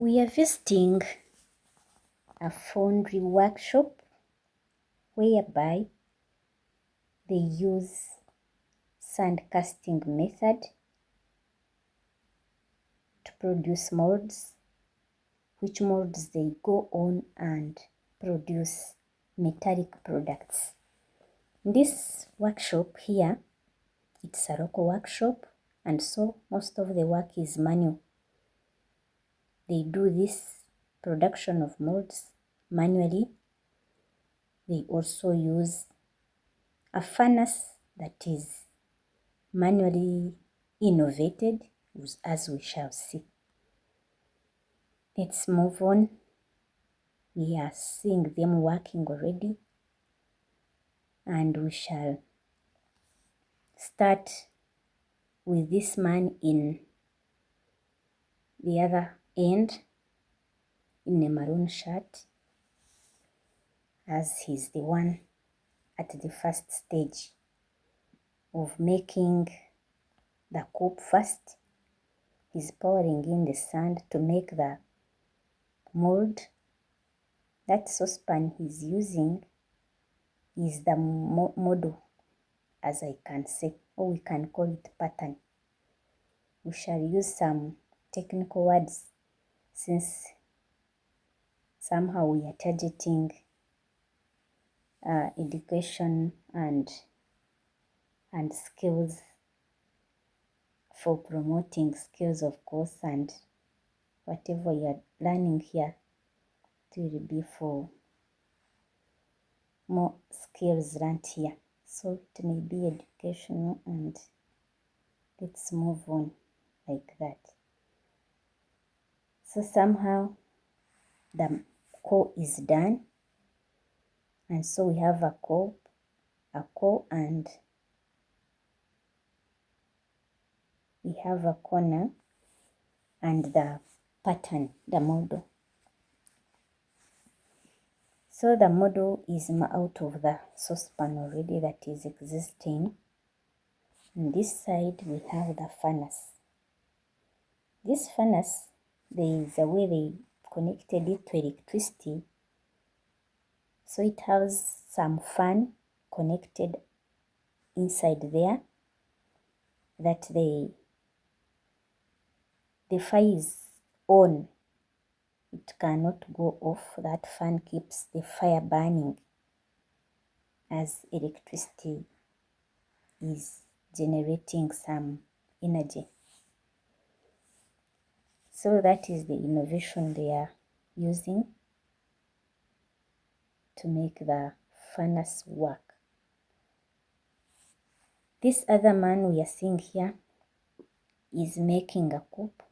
We are visiting a Foundry workshop whereby they use sand casting method to produce molds, which molds they go on and produce metallic products. In this workshop here, it's a local workshop, and so most of the work is manual. They do this production of molds manually. They also use a furnace that is manually innovated, as we shall see. Let's move on. We are seeing them working already, and we shall start with this man in the other end in a maroon shirt, as he's the one at the first stage of making the cup first. He's pouring in the sand to make the mold. That saucepan he's using is the model, as I can say, or we can call it pattern. We shall use some technical words since somehow we are targeting education and skills, for promoting skills, of course, and whatever you are learning here, it will be for more skills learned here. So it may be educational, and let's move on like that. So somehow the core is done, and so we have a core, and we have a corner and the pattern, the model. So the model is out of the saucepan already that is existing. On this side we have the furnace. This furnace, there is a way they connected it to electricity, so it has some fan connected inside there that the fire is on. It cannot go off. That fan keeps the fire burning as electricity is generating some energy. So that is the innovation they are using to make the furnace work. This other man we are seeing here is making a cup.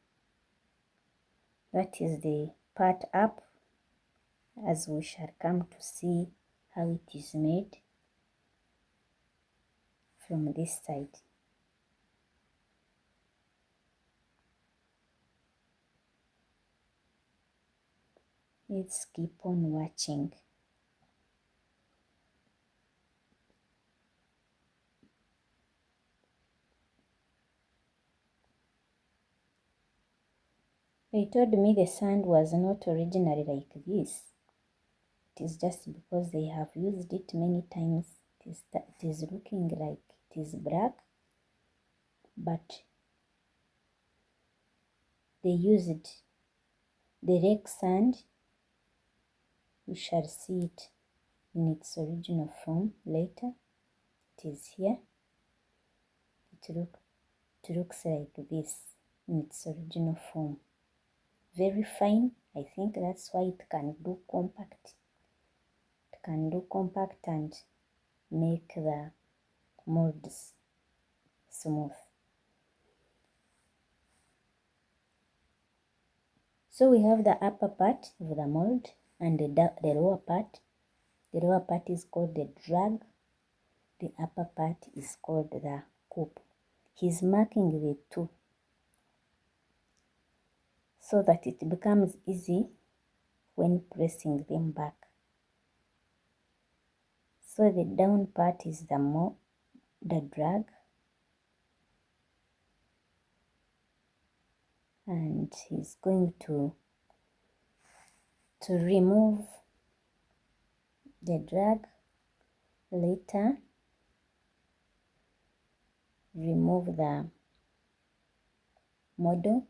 That is the part up, as we shall come to see how it is made from this side. Let's keep on watching. They told me the sand was not originally like this. It is just because they have used it many times. It is looking like it is black, but they used the lake sand. We shall see it in its original form later. It is here. It looks like this in its original form. Very fine. I think that's why it can do compact. It can do compact and make the molds smooth. So we have the upper part of the mold and the lower part. The lower part is called the drag. The upper part is called the cup. He's marking the two so that it becomes easy when pressing them back. So the down part is the drag, and he's going to to remove the drag. Later, remove the model.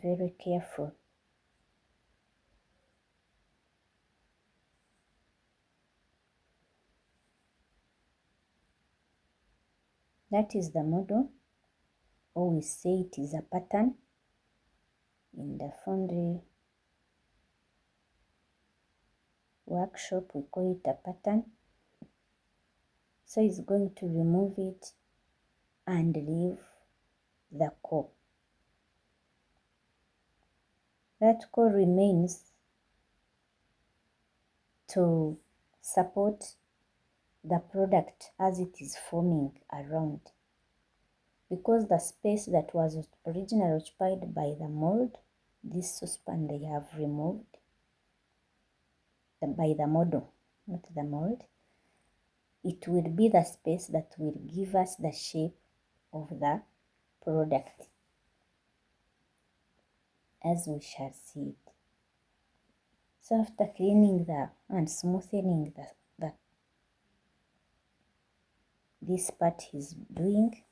Very careful. That is the model, or we say it is a pattern. In the Foundry workshop, we call it a pattern. So it's going to remove it and leave the core. That core remains to support the product as it is forming around. Because the space that was originally occupied by the mold, this saucepan they have removed by the model, not the mold. It will be the space that will give us the shape of the product, as we shall see it. So after cleaning and smoothing this part is doing,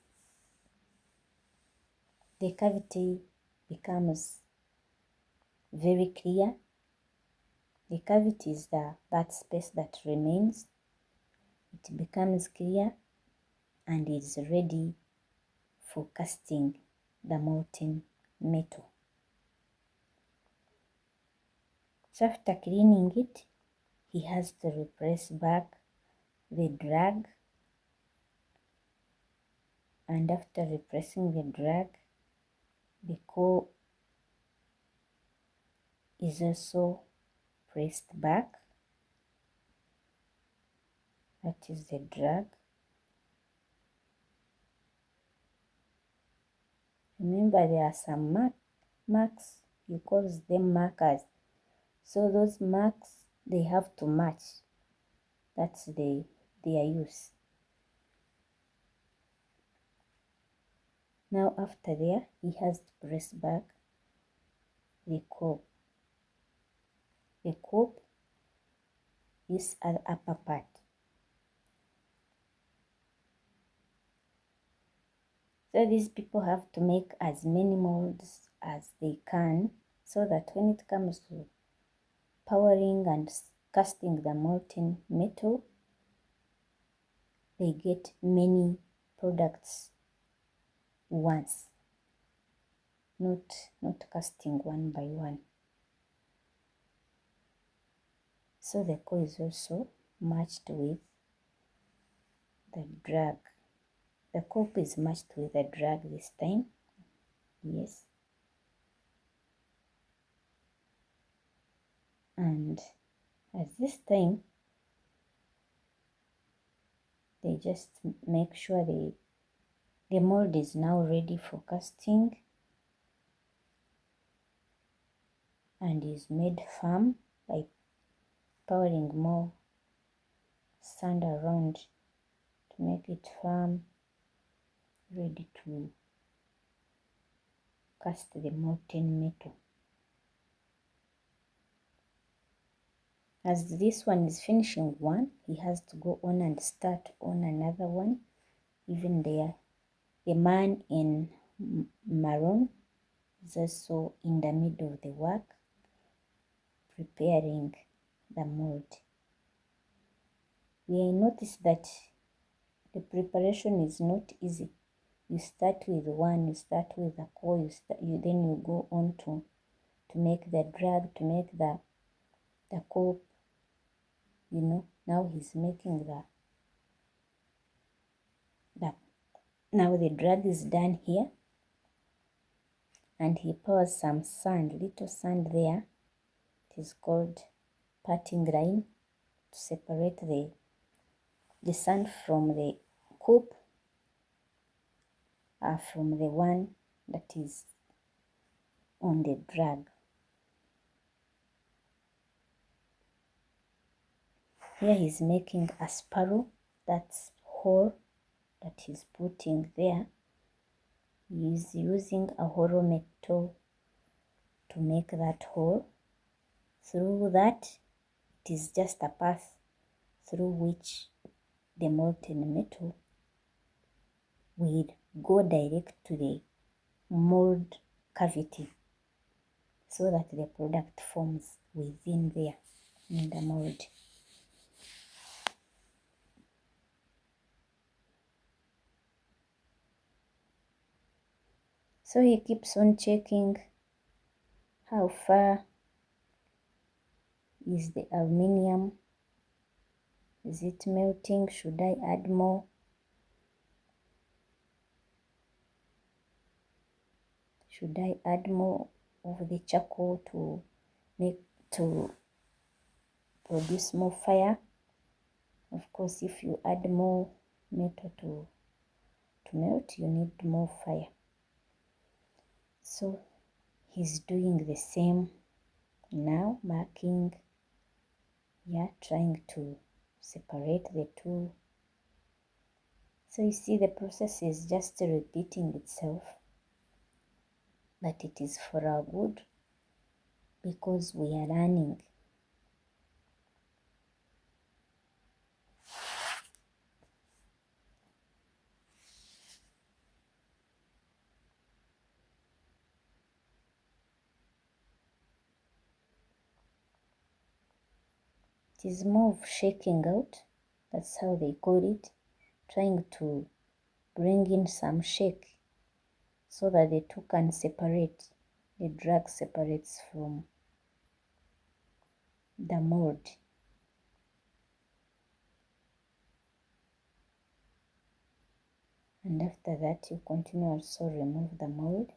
the cavity becomes very clear. The cavity is that space that remains. It becomes clear and is ready for casting the molten metal. So after cleaning it, he has to repress back the drag, and after repressing the drag, the core is also pressed back. That is the drag. Remember, there are some marks, you call them markers. So those marks, they have to match. That's their use. Now after there, he has to press back the core. The core is an upper part. So these people have to make as many molds as they can, so that when it comes to powering and casting the molten metal, they get many products once, not casting one by one. So the core is also matched with the drag. The core is matched with the drag this time. Yes. And at this time, they just make sure the mold is now ready for casting and is made firm by pouring more sand around to make it firm, ready to cast the molten metal. As this one is finishing one, he has to go on and start on another one. Even there, the man in maroon is also in the middle of the work, preparing the mold. We notice that the preparation is not easy. You start with one, you start with the core, then you go on to make the drag, to make the core. You know, now he's making now the drag is done here, and he pours some sand, little sand there. It is called parting line, to separate the sand from the coop. from the one that is on the drag. Here he's making a sparrow, that's hole that he's putting there. He's using a hollow metal to make that hole. Through that, it is just a path through which the molten metal will go direct to the mold cavity so that the product forms within there in the mold. So he keeps on checking how far is the aluminium. Is it melting? Should I add more? Should I add more of the charcoal to produce more fire? Of course, if you add more metal to melt, you need more fire. So he's doing the same now, marking, trying to separate the two. So you see, the process is just repeating itself, but it is for our good because we are learning. It is more of shaking out, that's how they call it, trying to bring in some shake so that the two can separate. The drag separates from the mold. And after that, you continue also remove the mold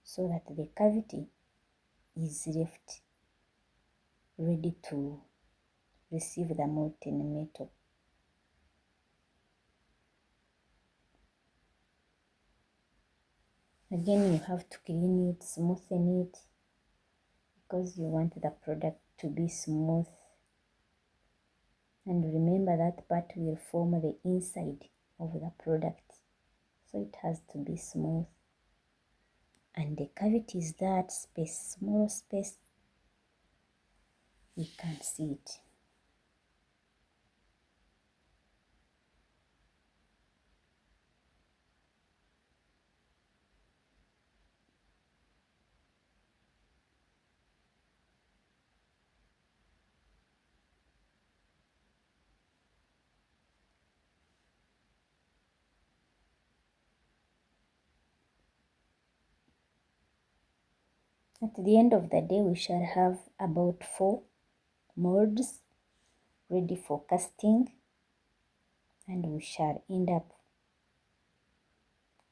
so that the cavity is left ready to receive the molten metal. Again, you have to clean it, smoothen it, because you want the product to be smooth. And remember, that part will form the inside of the product, so it has to be smooth. And the cavity is that space, small space, we can see it. At the end of the day, we shall have about 4 molds ready for casting, and we shall end up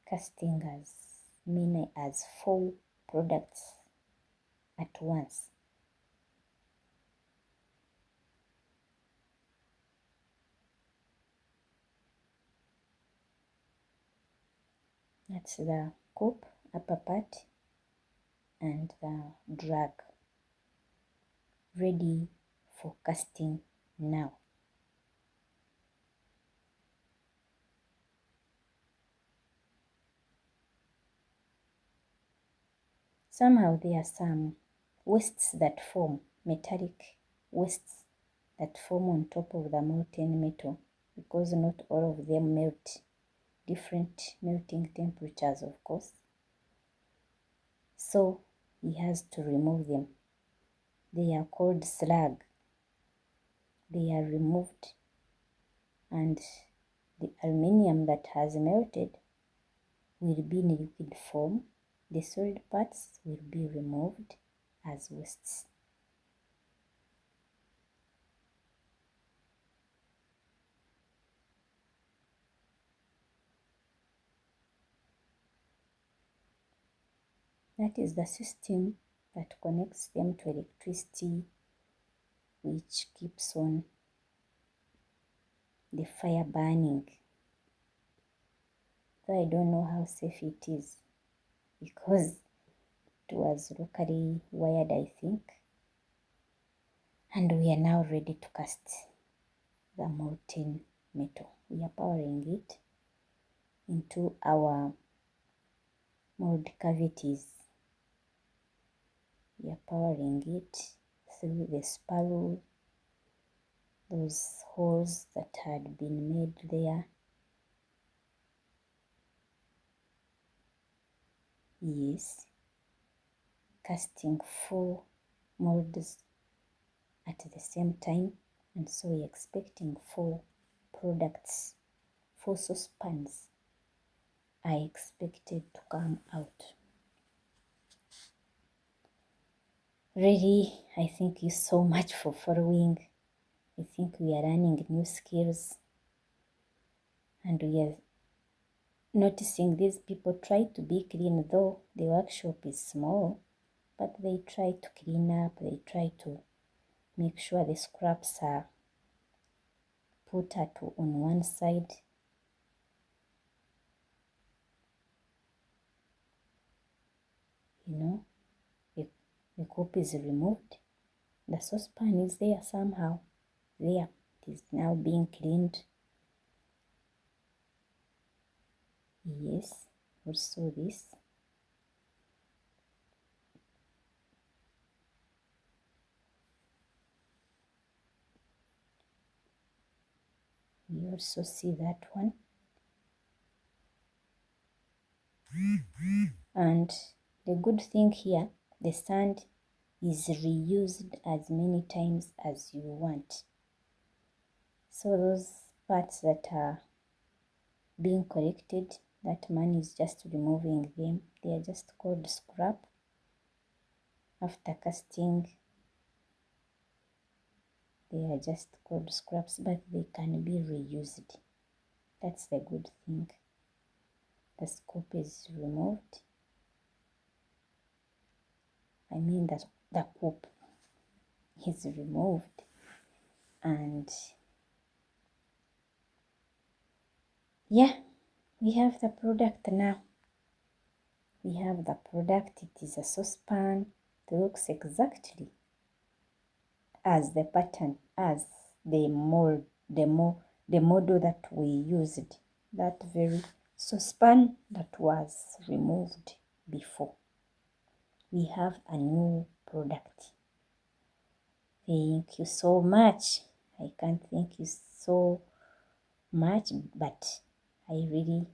casting as many as 4 products at once. That's the cup, upper part, and the drag, ready for casting now. Somehow there are some wastes that form, metallic wastes that form on top of the molten metal, because not all of them melt. Different melting temperatures, of course. So he has to remove them. They are called slag. They are removed, and the aluminium that has melted will be in liquid form. The solid parts will be removed as wastes. That is the system that connects them to electricity, which keeps on the fire burning. though I don't know how safe it is because it was locally wired, I think. And we are now ready to cast the molten metal. We are powering it into our mold cavities. We are powering it through the spiral, those holes that had been made there. Yes, casting 4 molds at the same time, and so we're expecting 4 products, 4 saucepans are expected to come out. Really, I thank you so much for following. I think we are learning new skills, and we are noticing these people try to be clean, though the workshop is small, but they try to clean up, they try to make sure the scraps are put on one side. You know, the cup is removed, the saucepan is there somehow. There, it is now being cleaned. Yes, also this. You also see that one. And the good thing here, the sand is reused as many times as you want. So those parts that are being collected, that man is just removing them. They are just called scrap. After casting, they are just called scraps, but they can be reused. That's the good thing. The scoop is removed. I mean that the cup is removed, and yeah, we have the product now. We have the product. It is a saucepan. It looks exactly as the pattern, as the mold, the model that we used, that very saucepan that was removed before. We have a new product. Thank you so much. I can't thank you so much, but I really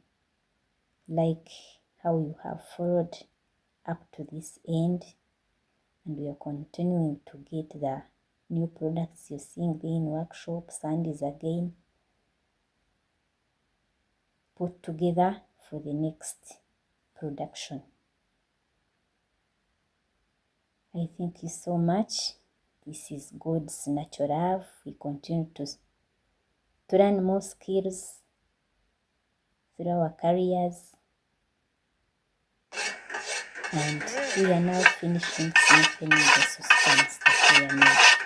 like how you have followed up to this end, and we are continuing to get the new products you're seeing there in workshop. Sand is again put together for the next production. I thank you so much. This is God's natural love. We continue to learn more skills through our careers, and we are now finishing smoothing the suspense that we are made.